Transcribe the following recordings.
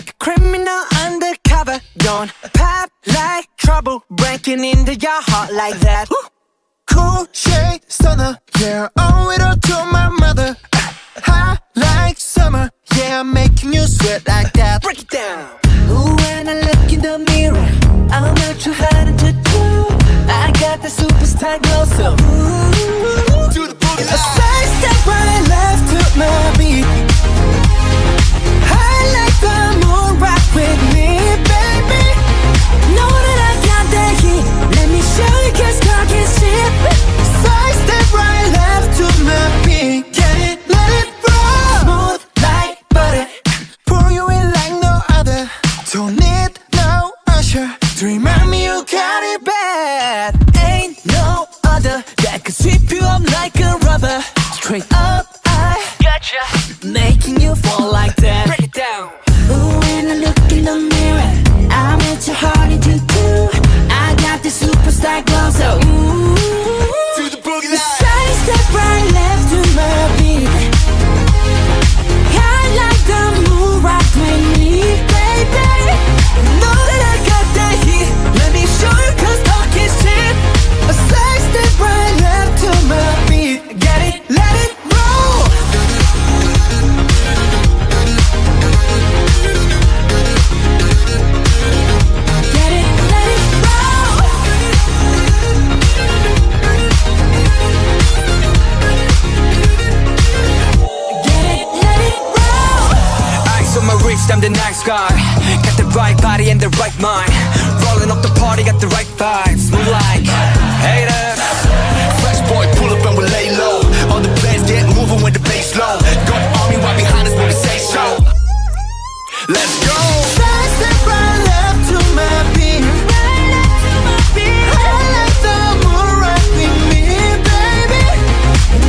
like a criminal undercover. Don't pop like trouble, breaking into your heart like that. Cool shade stunner, yeah, owe it all to my mother. Hot like summer, yeah, I'm making you sweat like that. Break it down. Ooh, when I look in the mirror, I'm not too hard to do. I got the superstar glow, so ooh, Do the boogie a side step right left to my beat. I like the moon rock with me, baby. Know that I got that heat. Let me show you, 'cause talk is cheap. Side step right left to my beat. Get it, let it roll. Smooth like butter. Pour you in like no other. Don't need no usher to remind me you got it bad. Ain't no other that could sweep you up like a rubber. Straight up, I gotcha, making you fall like that. Break it down. Ooh, when I look in the mirror, I'm at your heart into two. I got the superstar glow, so ooh, Do the boogie line. side step right left to my beat. I like the moon rock with me, baby. Know that I got that heat. Let me show you, 'cause talk is cheap. A side step right left to my beat. Get it, let it roll. Get it, let it roll. Get it, let it roll. Ice on my wrist, I'm the nice guy. Got the right body and the right mind. Rolling up the party, got the right vibes. Move like haters. Fresh boy, pull up and we lay low. All the players get moving with the bass low. Got the army right behind us when we say so. Let's go. Side step right left to my beat. I like the moon rock with me, baby.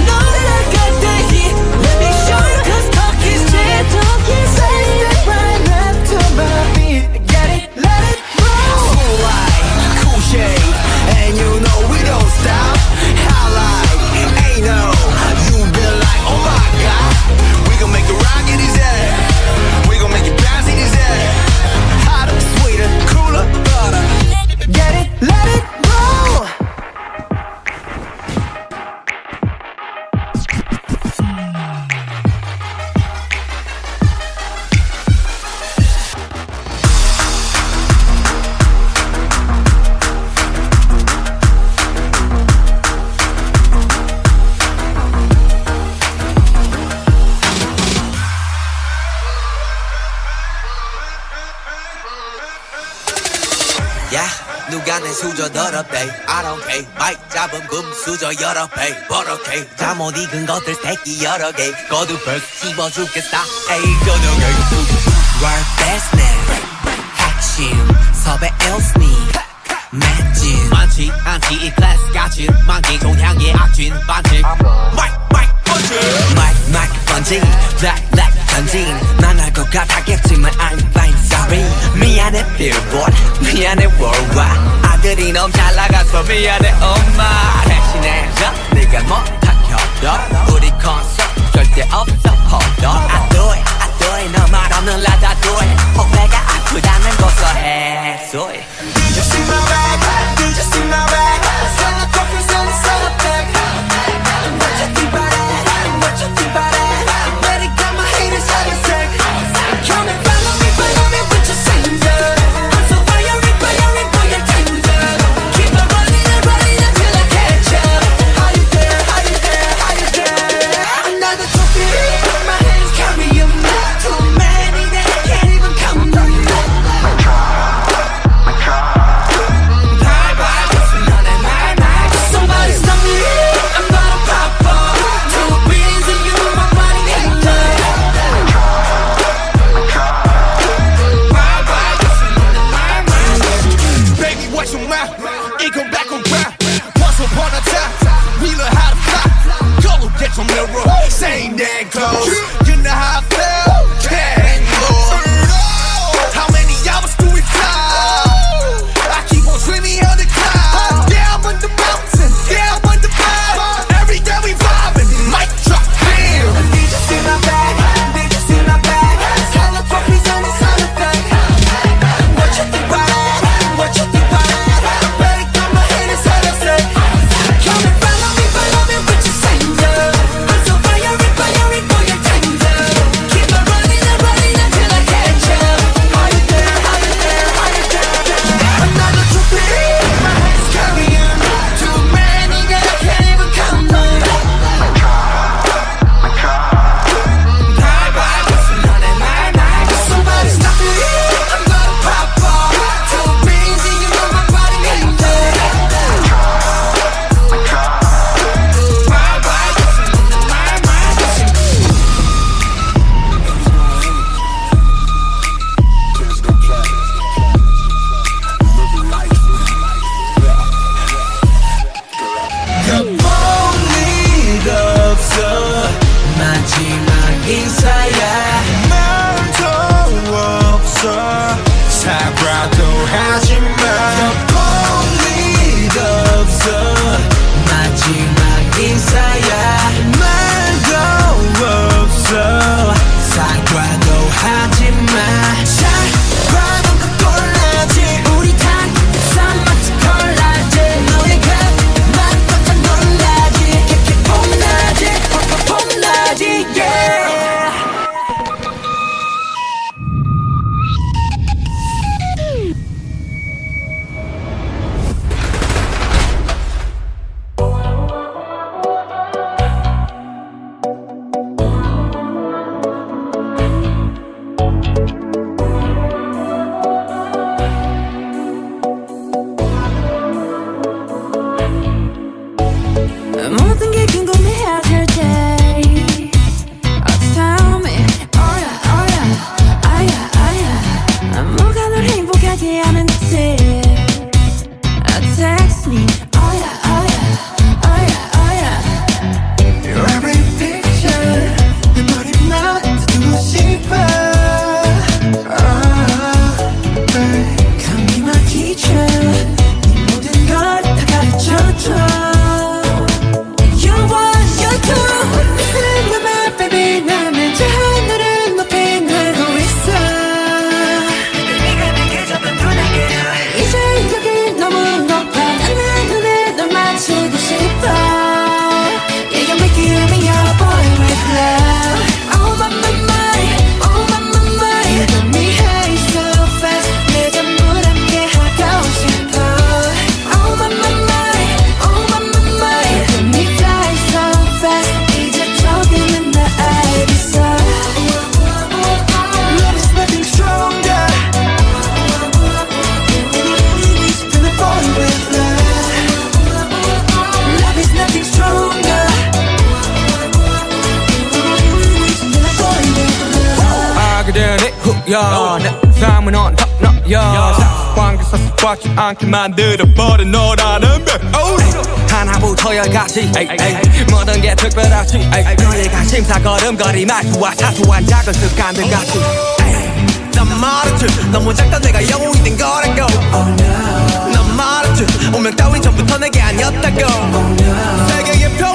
Know that I got that heat. Let me show you, 'cause talk is cheap. Side step right left to my beat. Get it, let it roll. Cool light, cool shade, and you know we don't stop. High light, ain't no. You been like, oh my god. We gon' make the rocket his head. We gon' make it bounce in his head. Hotter, sweeter, cooler, butter. Get it, let it roll. 야 누가 내 수저 더럽대 I don't care 마이크 잡은 금 수저 여러 배 버럭해 잠못 익은 것들 새끼 여러 개 거두벌 씹어 죽겠다 에이 저녁에 World best name 핵심 섭외 엘스니 맷진 많지 않지 이 클래스 같은 만기 종향의 악진 반칙 마이크 번진 마이크 번진 블랙 던진 난 알 것 같았겠지만 I'm fine sorry 미안해 billboard 미안해 worldwide 아들이 너무 잘 나가서 미안해 엄마 대신해줘 네가 못한 협력 우리 콘서트 절대 없어 hold on I do it 너 말 없는 라다 do it 어깨가 아프다는 고소해 so Did you see my bag? Did you see my bag? Send the coffee, send the bag. What you think about it? What you think about it? Better got my haters having sex. Come and follow me, what you saying, yeah. I'm so fiery, boy, you're tender. Keep on running until I catch up. How you yeah. 내 삶은 on top no yeah. 관계에서 꽉지 않게 만들어버린 너라는 백 하나부터 열까지 모든 게 특별하지 너의 관심사 걸음걸이 말투와 사소한 작은 습관들 같이 난 말했지 너무 작다 내가 영웅이 된 거라고 난 말했지 운명 따윈 전부터 내게 아니었다고 세계의 표